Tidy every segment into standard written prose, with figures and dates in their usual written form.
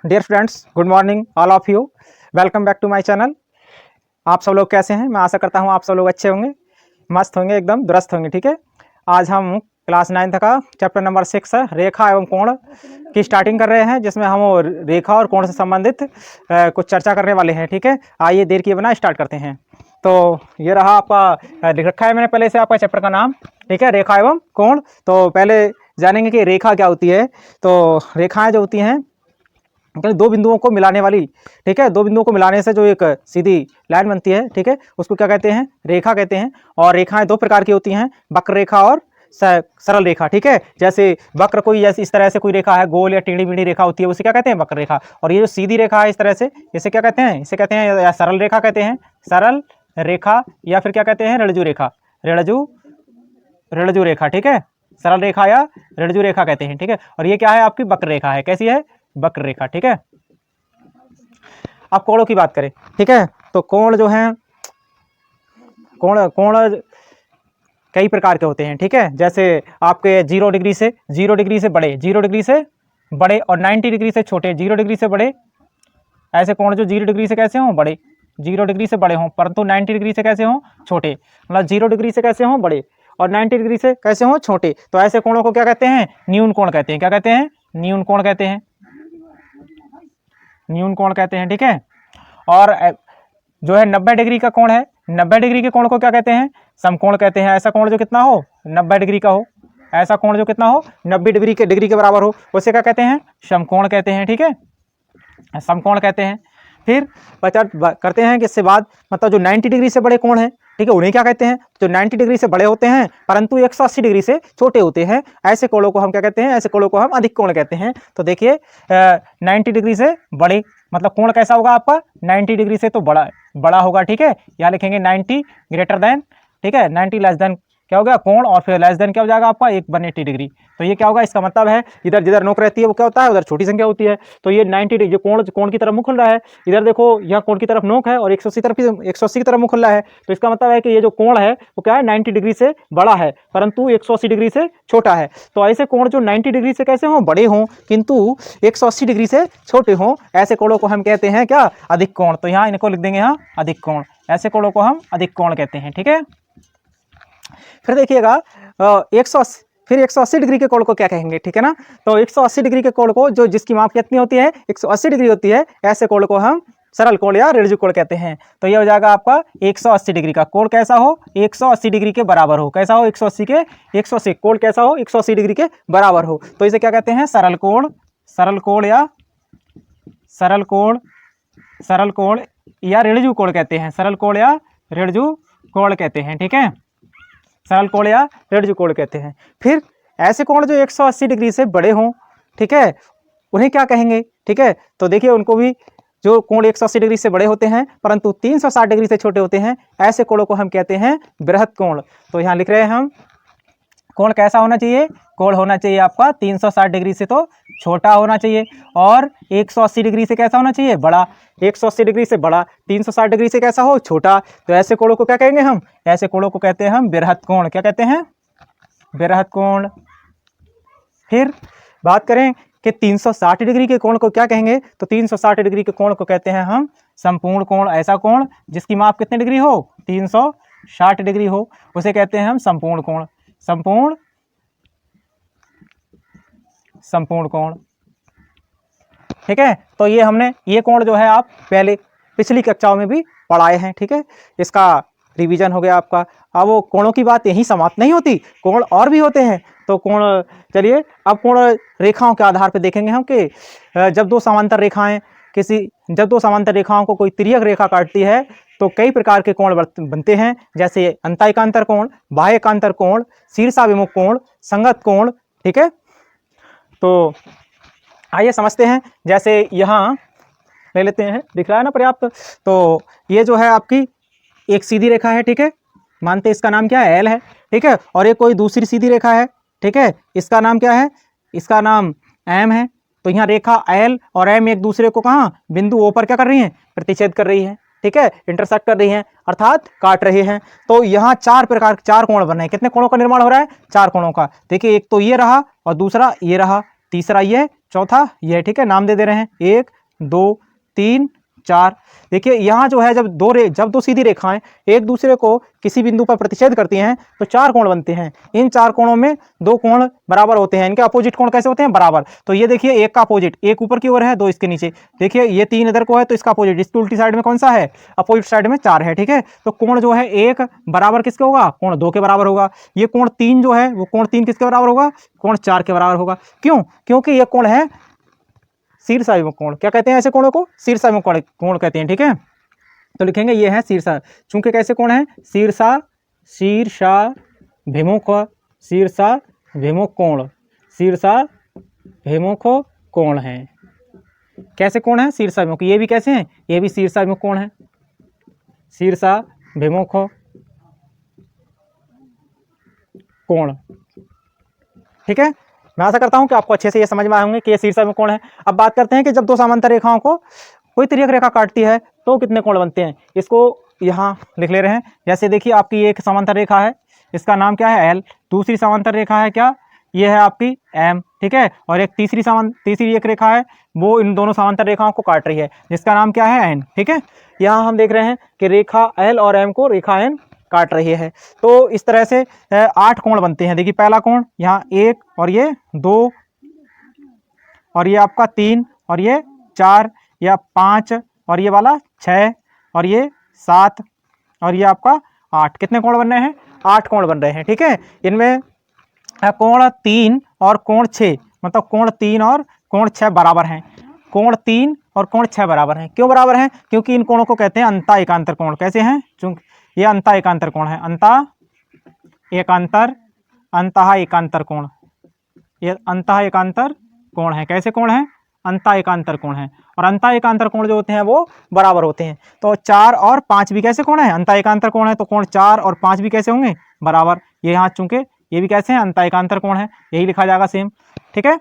Dear friends, good morning all of you. Welcome back to my channel. आप सब लोग कैसे हैं? मैं आशा करता हूं आप सब लोग अच्छे होंगे, मस्त होंगे, एकदम दुरुस्त होंगे। ठीक है, आज हम क्लास 9th का चैप्टर नंबर 6 है, रेखा एवं कोण की स्टार्टिंग कर रहे हैं, जिसमें हम रेखा और कोण से संबंधित कुछ चर्चा करने वाले हैं। ठीक है, आइए देर किए बिना स्टार्ट करते हैं। तो ये रहा आपका, लिख रखा है मैंने पहले से आपका चैप्टर का नाम। ठीक है, रेखा एवं कोण। तो पहले जानेंगे कि रेखा क्या होती है। तो रेखाएं जो होती हैं, दो बिंदुओं को मिलाने वाली, ठीक है, दो बिंदुओं को मिलाने से जो एक सीधी लाइन बनती है, ठीक है, उसको क्या कहते हैं? रेखा कहते हैं। और रेखाएं दो प्रकार की होती हैं, वक्र रेखा और सरल रेखा। ठीक है, जैसे वक्र कोई जैसे इस तरह से कोई रेखा है, गोल या टेढ़ी मेढ़ी रेखा होती है, उसे क्या कहते हैं? वक्र रेखा। और ये जो सीधी रेखा है इस तरह से, इसे क्या कहते हैं? इसे कहते हैं या सरल रेखा कहते हैं, सरल रेखा, या फिर क्या कहते हैं? ऋणजु रेखा, ऋणजु रेखा। ठीक है, सरल रेखा या ऋणजु रेखा कहते हैं। ठीक है, और ये क्या है? आपकी वक्र रेखा है। कैसी है? वक्र रेखा। ठीक है, अब कोणों की बात करें। ठीक है, तो कोण जो है, कोण कोण कई प्रकार के होते हैं। ठीक है, जैसे आपके 0 डिग्री से बड़े, 0 डिग्री से बड़े, और 90 डिग्री से छोटे, 0 डिग्री से बड़े। ऐसे कोण जो 0 डिग्री से कैसे हों? बड़े, 0 डिग्री से बड़े हों, परंतु 90 डिग्री से कैसे हों? छोटे। मतलब 0 डिग्री से कैसे हों? बड़े, और 90 डिग्री से कैसे हों? छोटे। तो ऐसे कोणों को क्या कहते हैं? न्यून कोण कहते हैं। क्या कहते हैं? न्यून कोण कहते हैं, न्यून कोण कहते हैं। ठीक है, और जो है 90 डिग्री का कोण है, 90 डिग्री के कोण को क्या कहते हैं? समकोण कहते हैं। ऐसा कोण जो कितना हो? 90 डिग्री का हो। ऐसा कोण जो कितना हो? 90 डिग्री के बराबर हो, उसे क्या कहते हैं? समकोण कहते हैं। ठीक है, समकोण कहते हैं। फिर करते हैं कि इससे बाद, मतलब जो 90 डिग्री से बड़े कोण हैं, ठीक है, उन्हें क्या कहते हैं? जो 90 डिग्री से बड़े होते हैं परंतु 180 डिग्री से छोटे होते हैं, ऐसे कोणों को हम क्या कहते हैं? ऐसे कोणों को हम अधिक कोण कहते हैं। तो देखिए, 90 डिग्री से बड़े मतलब कोण कैसा होगा आपका? 90 डिग्री से तो बड़ा होगा। ठीक है, यहाँ लिखेंगे 90 ग्रेटर देन, ठीक है, 90 लेस देन क्या हो गया? कोण, और फिर लेस देन क्या हो जाएगा आपका? 180 डिग्री। तो ये क्या होगा? इसका मतलब है इधर जिधर नोक रहती है वो क्या होता है? उधर छोटी संख्या होती है। तो ये 90 डिग्री कोण की तरफ मुंह खुल रहा है, इधर देखो यहाँ कोण की तरफ नोक है, और 180 की तरफ मुंह खुल रहा है। तो इसका मतलब है कि ये जो कोण है वो क्या है? 90 डिग्री से बड़ा है, परंतु 180 डिग्री से छोटा है। तो ऐसे कोण जो 90 डिग्री से कैसे हों? बड़े हों, किंतु 180 डिग्री से छोटे हों, ऐसे कोणों को हम कहते हैं क्या? अधिक कोण। तो यहाँ इनको लिख देंगे यहाँ अधिक कोण। ऐसे कोणों को हम अधिक कोण कहते हैं। ठीक है, फिर देखिएगा 180, फिर 180 डिग्री के कोण को क्या कहेंगे? ठीक है ना, तो 180 डिग्री के कोण को जो जिसकी माप कितनी होती है? 180 डिग्री होती है, ऐसे कोण को हम सरल कोण या ऋणजु कोण कहते हैं। तो ये हो जाएगा आपका 180 डिग्री का कोण कैसा हो? 180 डिग्री के बराबर हो। कैसा हो? 180 कोण कैसा हो? 180 डिग्री के बराबर हो। तो इसे क्या कहते हैं? सरल कोण, सरल कोण या ऋणजु कोण कहते हैं। सरल कोण या ऋणजु कोण कहते हैं। ठीक है, सरल कोण या ऋणजु कोण कहते हैं। फिर ऐसे कोण जो 180 डिग्री से बड़े हों, ठीक है, उन्हें क्या कहेंगे? ठीक है, तो देखिए उनको भी, जो कोण 180 डिग्री से बड़े होते हैं परंतु 360 डिग्री से छोटे होते हैं, ऐसे कोणों को हम कहते हैं बृहत कोण। तो यहाँ लिख रहे हैं हम, कोण कैसा होना चाहिए? कोण होना चाहिए आपका 360 डिग्री से तो छोटा होना चाहिए, और 180 डिग्री से कैसा होना चाहिए? बड़ा। 180 डिग्री से बड़ा, 360 डिग्री से कैसा हो? छोटा। तो ऐसे कोणों को क्या कहेंगे हम? ऐसे कोणों को कहते हैं हम बृहत कोण। क्या कहते हैं? बृहत कोण। फिर बात करें कि 360 डिग्री के कोण को क्या कहेंगे? तो 360 डिग्री के कोण को कहते हैं हम संपूर्ण कोण। ऐसा कोण जिसकी माप कितने डिग्री हो? 360 डिग्री हो, उसे कहते हैं हम संपूर्ण कोण। संपूर्ण कोण। ठीक है, तो ये हमने, ये कोण जो है आप पहले पिछली कक्षाओं में भी पढ़ाए हैं। ठीक है, इसका रिवीजन हो गया आपका। अब वो कोणों की बात यहीं समाप्त नहीं होती, कोण और भी होते हैं। तो कोण, चलिए अब कोण रेखाओं के आधार पर देखेंगे हम कि जब दो समांतर रेखाओं को कोई तिर्यक रेखा काटती है तो कई प्रकार के कोण बनते हैं, जैसे अंतःएकांतर कोण, बाह्य एकांतर कोण, शीर्षाभिमुख कोण, संगत कोण। ठीक है, तो आइए समझते हैं। जैसे यहाँ ले लेते हैं, दिख रहा है ना पर्याप्त। तो ये जो है आपकी एक सीधी रेखा है, ठीक है, मानते हैं इसका नाम क्या है? एल है। ठीक है, और ये कोई दूसरी सीधी रेखा है, ठीक है, इसका नाम क्या है? इसका नाम एम है। तो यहाँ रेखा एल और एम एक दूसरे को कहाँ? बिंदु ओ पर क्या कर रही हैं? प्रतिच्छेद कर रही है। ठीक है, इंटरसेक्ट कर रही हैं, अर्थात काट रहे हैं। तो यहाँ चार कोण बन रहे हैं। कितने कोणों का निर्माण हो रहा है? 4 कोणों का। देखिए, एक तो ये रहा, और दूसरा ये रहा, तीसरा ये, चौथा ये, ठीक है, नाम दे रहे हैं 1 2 3 4। देखिए यहाँ जो है जब दो सीधी रेखाएं एक दूसरे को किसी बिंदु पर प्रतिच्छेद करती हैं तो 4 कोण बनते हैं। इन 4 कोणों में 2 कोण बराबर होते हैं। इनके अपोजिट कोण कैसे होते हैं? बराबर। तो ये देखिए एक का अपोजिट, एक ऊपर की ओर है 2 इसके नीचे। देखिए ये 3 इधर को है तो इसका अपोजिट, इसकी उल्टी साइड में कौन सा है? अपोजिट साइड में 4 है, ठीक है। तो कोण जो है 1 बराबर किसके होगा? कोण 2 के बराबर होगा। ये कोण 3 जो है वो कोण 3 किसके बराबर होगा? कोण 4 के बराबर होगा। क्यों? क्योंकि ये कोण है शीर्षाभिमुख कोण। क्या कहते हैं ऐसे कोणों को? शीर्षाभिमुख कोण कहते हैं, ठीक है। तो लिखेंगे ये है शीर्षा, चूंकि कैसे कोण है? शीर्षाभिमुख कोण, शीर्षाभिमुख कोण है। कैसे कोण है? शीर्षाभिमुख। ये भी कैसे हैं? ये भी शीर्षाभिमुख कोण है, शीर्षाभिमुख कोण, ठीक है। मैं आशा करता हूं कि आपको अच्छे से ये समझ में आए होंगे कि ये शीर्षाभिमुख कोण है। अब बात करते हैं कि जब दो समांतर रेखाओं को कोई तिर्यक रेखा काटती है तो कितने कोण बनते हैं। इसको यहाँ लिख ले रहे हैं। जैसे देखिए आपकी एक समांतर रेखा है, इसका नाम क्या है? L। दूसरी समांतर रेखा है क्या? ये है आपकी M, ठीक है। और एक तीसरी एक रेखा है, वो इन दोनों समांतर रेखाओं को काट रही है, जिसका नाम क्या है? N, ठीक है। यहाँ हम देख रहे हैं कि रेखा L और M को रेखा N काट रही है। तो इस तरह से 8 कोण बनते हैं। देखिए पहला कोण यहाँ 1 और ये 2 और ये आपका 3 और ये 4 या 5 और ये वाला 6 और ये 7 और ये आपका 8। कितने कोण बन रहे हैं? 8 कोण बन रहे हैं, ठीक है। इनमें कोण 3 और कोण 6, मतलब कोण 3 और कोण 6 बराबर हैं। कोण 3 और कोण 6 बराबर हैं। क्यों बराबर हैं? क्योंकि इन कोणों को कहते हैं अंतः एकांतर कोण। कैसे हैं? चूंकि ये अंतः एकांतर कोण है, अंतः एकांतर कोण, ये अंतः एकांतर कोण है। कैसे कोण है? अंतः एकांतर कोण है। और अंतः एकांतर कोण जो होते हैं वो बराबर होते हैं। तो 4 और 5 भी कैसे कोण है? अंतः एकांतर कोण है। तो कोण 4 और 5 भी कैसे होंगे? बराबर। ये यहाँ चूंकि ये भी कैसे हैं? अंतः एकांतर कोण है, यही लिखा जाएगा सेम, ठीक है।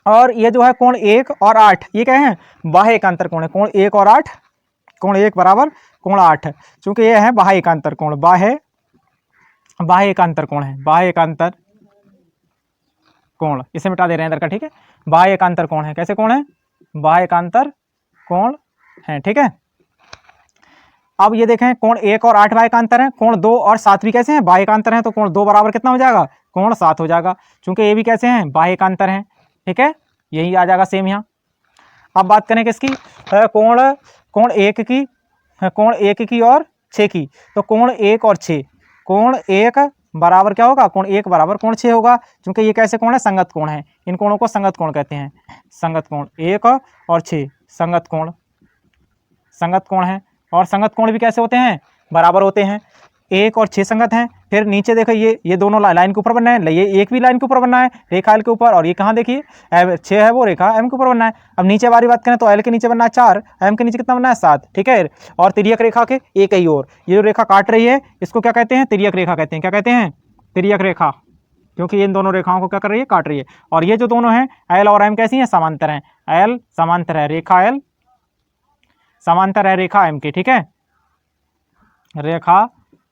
और ये जो है कोण 1 और 8, ये क्या है? बाह्य एकांतर कोण है। कोण 1 और 8, कोण 1 बराबर कोण 8, चूंकि ये है बाह्य एकांतर कोण, बाह्य एकांतर कोण है, बाह्य एकांतर कोण। इसे मिटा दे रहे हैं इधर का, ठीक है। बाह्य एकांतर कोण है। कैसे कोण है? बाह्य एकांतर कोण है, ठीक है। अब ये देखें कोण 1 और 8 बाह्य एकांतर है, कोण 2 और 7 भी कैसे हैं? बाह्य एकांतर हैं। तो कोण 2 बराबर कितना हो जाएगा? कोण 7 हो जाएगा, चूंकि ये भी कैसे हैं? बाह्य एकांतर हैं, ठीक है। यही आ जाएगा सेम यहाँ। अब बात करें किसकी? कोण 1 की, कोण 1 की और 6 की। तो कोण 1 और 6, कोण 1 बराबर क्या होगा? कोण 1 बराबर कोण 6 होगा, क्योंकि ये कैसे कोण है? संगत कोण है। इन कोणों को संगत कोण कहते हैं। संगत कोण 1 और 6 संगत कोण है। और संगत कोण भी कैसे होते हैं? बराबर होते हैं। 1 और 6 संगत हैं। फिर नीचे देखो ये दोनों लाइन के ऊपर बनना है, ये एक भी लाइन के ऊपर बनना है रेखा L के ऊपर, और ये कहाँ देखिए 6 है वो रेखा M के ऊपर बनना है। अब नीचे वाली बात करें तो L के नीचे बनना है 4, M के नीचे कितना बनना है? 7, ठीक है। और तिर्यक रेखा के एक ही ओर ये जो रेखा काट रही है इसको क्या कहते हैं? तिर्यक रेखा कहते हैं। क्या कहते हैं? तिर्यक रेखा, क्योंकि इन दोनों रेखाओं को क्या कर रही है? काट रही है। और ये जो दोनों हैं L और M कैसी हैं? समांतर हैं। L समांतर है, रेखा L समांतर है रेखा M के, ठीक है। रेखा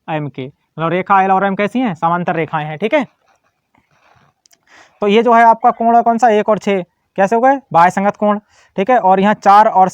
M के मतलब रेखा L और M कैसी हैं? समांतर रेखाएं हैं, ठीक है। तो ये जो है आपका कोण है कौन सा? 1 और 6 कैसे हो गए? बाह्य संगत कोण, ठीक है। और यहाँ 4 और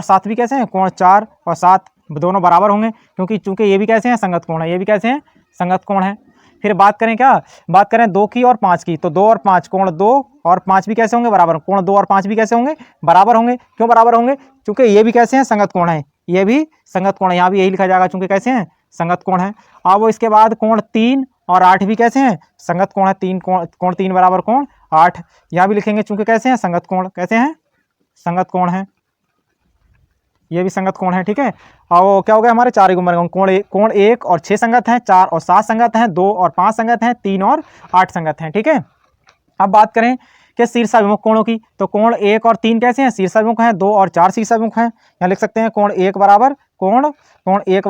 7 भी कैसे हैं? कोण 4 और 7 दोनों बराबर होंगे, क्योंकि चूंकि ये भी कैसे हैं? संगत कोण है, ये भी कैसे हैं? संगत कोण है। फिर बात करें क्या? बात करें 2 की और 5 की। तो 2 और 5, कोण 2 और 5 भी कैसे होंगे? बराबर। कोण 2 और 5 भी कैसे होंगे? बराबर होंगे। क्यों बराबर होंगे? क्योंकि ये भी कैसे हैं? संगत कोण है, ये भी संगत कोण है। यहाँ भी यही लिखा जाएगा, चूंकि कैसे हैं? संगत कोण है। अब वो इसके बाद कोण 3 और 8 भी कैसे हैं? संगत कोण है। कोण 3 बराबर कोण 8, यहाँ भी लिखेंगे, चूंकि कैसे हैं? संगत कोण। कैसे हैं? संगत कोण है, ये भी संगत कोण है, ठीक है। और वो क्या हो गया? हमारे 4 ही बन गए। कोण 1 और 6 संगत हैं, 4 और 7 संगत हैं, 2 और 5 संगत हैं, 3 और 8 संगत हैं, ठीक है। अब बात करें कि शीर्षाभिमुख कोणों की। तो कोण 1 और 3 कैसे हैं? शीर्षाभिमुख हैं। 2 और 4 शीर्षाभिमुख हैं। यहाँ लिख सकते हैं कोण 1 बराबर कोण 1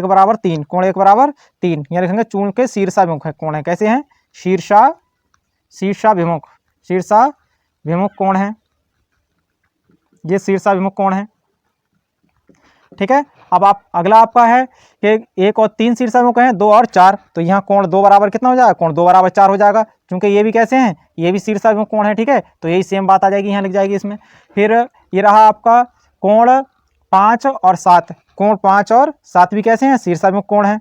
बराबर 3, कोण 1 बराबर 3 यहाँ लिखेंगे, चूंकि शीर्षाभिमुख है कोण है। कैसे हैं? शीर्षाभिमुख कोण है, ये शीर्षाभिमुख कोण है। ठीक है। अब आप अगला आपका है कि 1 और 3 शीर्षाभिमुख हैं, 2 और 4, तो यहाँ कोण 2 बराबर कितना हो जाएगा, कोण 2 बराबर 4 हो जाएगा, क्योंकि ये भी कैसे हैं, ये भी शीर्षाभिमुख कोण है, ठीक है। तो यही सेम बात आ जाएगी, यहाँ लिख जाएगी इसमें। फिर ये रहा आपका कोण 5 और 7, कोण 5 और 7 भी कैसे हैं, शीर्षाभिमुख कोण है।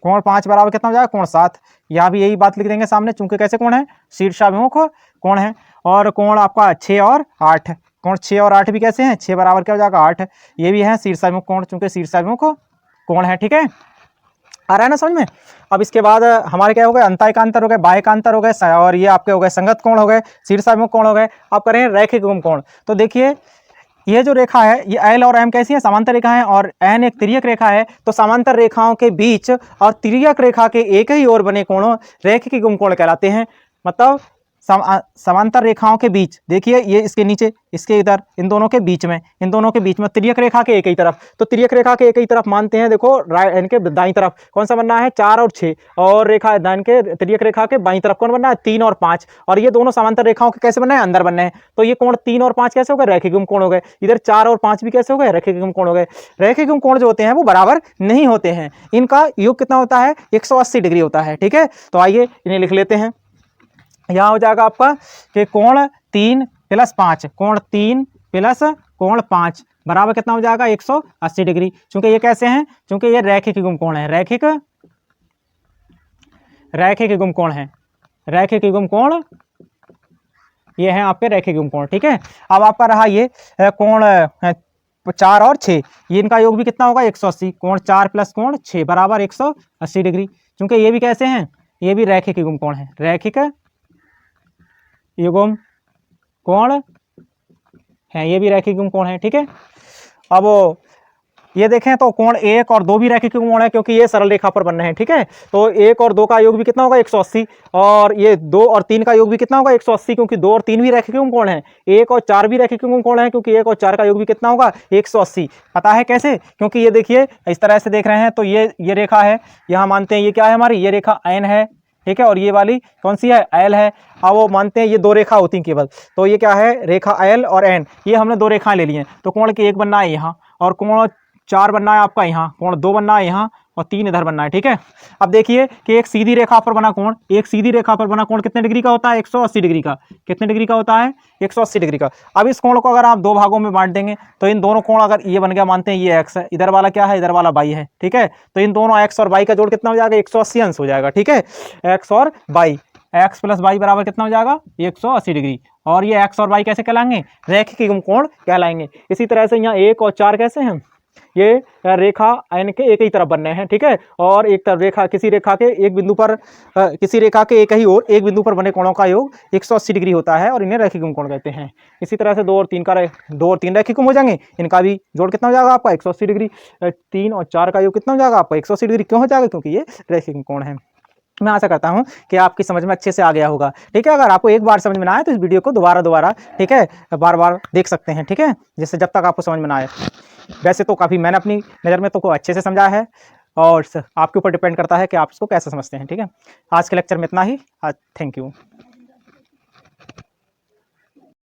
कोण 5 बराबर कितना हो जाएगा, कोण 7, यहाँ भी यही बात लिख देंगे सामने, चूंकि कैसे कोण है, शीर्षाभिमुख कोण है। और कोण आपका 6 और 8, कोण 6 और 8 भी कैसे हैं, 6 बराबर क्या हो जाएगा 8, ये भी है शीर्षाभिमुख कोण, चूंकि शीर्षाभिमुख कोण है, ठीक है। आ रहा है ना समझ में। अब इसके बाद हमारे क्या हो गए, अंतःएकांतर हो गए, बाह्यकांतर हो गए, और ये आपके हो गए संगत कोण हो गए, शीर्षाभिमुख कोण हो गए। अब करें रैखिक कोण। तो देखिए ये जो रेखा है, ये एल और एम कैसी है, समांतर रेखा है, और एन एक तिर्यक रेखा है। तो समांतर रेखाओं के बीच और तिर्यक रेखा के एक ही ओर बने कोणों रैखिक कोण कहलाते हैं। मतलब समांतर रेखाओं के बीच, देखिए ये इसके नीचे, इसके इधर, इन दोनों के बीच में, इन दोनों के बीच में तिर्यक रेखा के एक ही तरफ, तो तिर्यक रेखा के एक ही तरफ मानते हैं, देखो इनके दाईं तरफ कौन सा बनना है, 4 और 6, और रेखा दाईं के तिर्यक रेखा के बाईं तरफ कौन बनना है, 3 और 5, और ये दोनों समांतर रेखाओं के कैसे बनना है, अंदर बनने हैं। तो ये कोण 3 और 5 कैसे हो गए, रैखिक कोण हो गए। इधर 4 और 5 भी कैसे हो गए, रैखिक कोण हो गए। रैखिक कोण जो होते हैं वो बराबर नहीं होते हैं, इनका योग कितना होता है, 180 डिग्री होता है, ठीक है। तो आइए इन्हें लिख लेते हैं। यहाँ हो जाएगा आपका कि कोण 3 + 5, कोण 3 + कोण 5 बराबर कितना हो जाएगा, 180 डिग्री। चूंकि ये कैसे हैं, चूंकि ये रैखिक युग्म कोण है, रैखिक युग्म कोण है, रैखिक युग्म कोण ये है आपके रैखिक युग्म कोण, ठीक है। अब आपका रहा ये कोण 4 और 6, ये इनका योग भी कितना होगा, 180, कोण 4 + कोण 6 बराबर 180 डिग्री। चूंकि ये भी कैसे हैं, ये भी रैखिक युग्म कोण है, रैखिक युग्म कोण है, ये भी रैखिक युग्म कोण है, ठीक है। अब ये देखें तो कोण 1 और 2 भी रैखिक युग्म कोण है, क्योंकि ये सरल रेखा पर बन रहे हैं, ठीक है। तो 1 और 2 का योग भी कितना होगा, 180, और ये 2 और 3 का योग भी कितना होगा, 180, क्योंकि 2 और 3 भी रैखिक युग्म कोण है। 1 और 4 भी रैखिक युग्म कोण है, क्योंकि 1 और 4 का योग भी कितना होगा, 180। पता है कैसे, क्योंकि ये देखिए इस तरह से देख रहे हैं, तो ये रेखा है, यहाँ मानते हैं ये क्या है हमारी, ये रेखा एन है, ठीक है, और ये वाली कौन सी है, एल है। अब वो मानते हैं ये 2 रेखा होती हैं केवल, तो ये क्या है, रेखा एल और एन, ये हमने 2 रेखाएं ले ली हैं। तो कोण की 1 बनना है यहाँ, और कोण 4 बनना है आपका यहाँ, कोण 2 बनना है यहाँ, और 3 इधर बनना है, ठीक है। अब देखिए कि एक सीधी रेखा पर बना कोण, एक सीधी रेखा पर बना कोण कितने डिग्री का होता है, 180 डिग्री का। कितने डिग्री का होता है, 180 डिग्री का। अब इस कोण को अगर आप 2 भागों में बांट देंगे, तो इन दोनों कोण अगर ये बन गया, मानते हैं ये एक्स है, इधर वाला क्या है, इधर वाला वाई है, ठीक है। तो इन दोनों एक्स और वाई का जोड़ कितना हो जाएगा, 180 अंश हो जाएगा, ठीक है। एक्स और वाई, एक्स + वाई बराबर कितना हो जाएगा, 180 डिग्री। और ये एक्स और वाई कैसे कहलाएंगे, रैखिक युग्म कोण कहलाएंगे। इसी तरह से यहाँ 1 और 4 कैसे हैं, ये रेखा एन के एक ही तरफ बनने हैं, ठीक है। और एक तरफ रेखा, किसी रेखा के एक बिंदु पर, किसी रेखा के एक ही ओर एक बिंदु पर बने कोणों का योग 180 डिग्री होता है, और इन्हें रैखिक युग्म कोण कहते हैं। इसी तरह से 2 और 3 रैखिक युग्म हो जाएंगे, इनका भी जोड़ कितना हो जाएगा आपका, 180 डिग्री। 3 और 4 का योग कितना हो जाएगा आपका, 180 डिग्री। क्यों हो जाएगा, क्योंकि ये रैखिक युग्म कोण है। मैं आशा करता हूं कि आपकी समझ में अच्छे से आ गया होगा, ठीक है। अगर आपको एक बार समझ में ना आए तो इस वीडियो को दोबारा, ठीक है, बार देख सकते हैं, ठीक है, जिससे जब तक आपको समझ में ना आए। वैसे तो काफ़ी मैंने अपनी नज़र में तो को अच्छे से समझा है, और आपके ऊपर डिपेंड करता है कि आप इसको कैसे समझते हैं, ठीक है। आज के लेक्चर में इतना ही। Thank you.